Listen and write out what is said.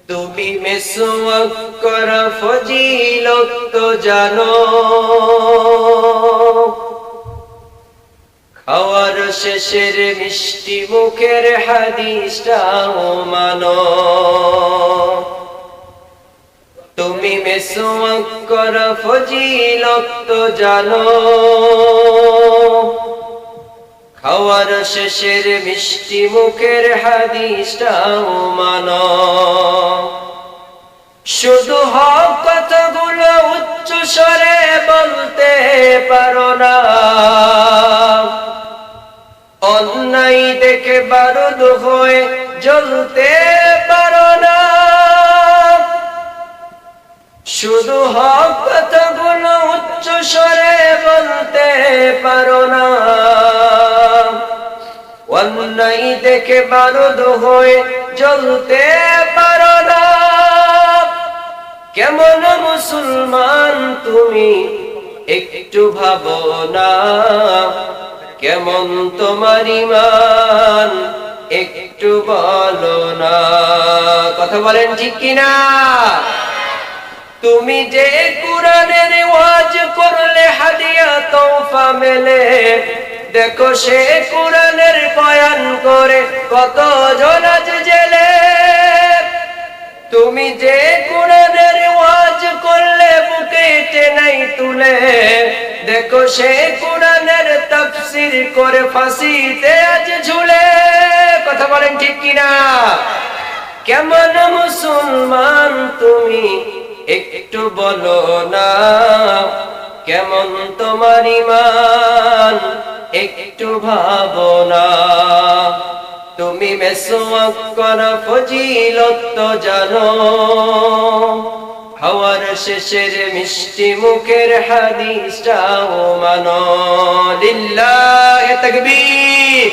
তুমি মিসওয়াক করা ফজিলত তো জানো, খাওয়ার শেষের মিষ্টি মুখের হাদিসটাও মানো। তুমি মিসওয়াক করা ফজিলত তো জানো, খাওয়ার শেষের মিষ্টি মুখের হাদিসটাও মানো। শুধু হক কথাগুলো উচ্চ স্বরে বলতে পারো না, অন্যায় দেখে বারুদ হয়ে জ্বলতে পারো না। শুধু হক কথাগুলো উচ্চ স্বরে বলতে পারো না, অন্যায় দেখে বারুদ হয়ে জ্বলতে পারো না। কেমন মুসলমান তুমি একটু ভাবো না, কেমন তোমার ঈমান একটু বলো না। কথা বলেন ঠিক কিনা? তুমি যে কুরআনের ওয়াজ করলে হাদিয়া তোহফা মেলে, দেখো সে কুরআনের বয়ান করে কত জন আজ জেলে। তুমি যে কুরআনের ওয়াজ করলে বুকে টেনে তুলে, দেখো সে কুরআনের তাফসীর করে ফাঁসিতে আজ ঝুলে। কথা বলেন ঠিক কিনা? কেমন মুসলমান তুমি একটু বলো না, কেমন তোমার ঈমান একটু ভাবো না। তুমি মিসওয়াক করা ফজিলত তো জানো, খাওয়ার শেষের মিষ্টি মুখের হাদিসটাও মানো। লিল্লাহি তাকবীর।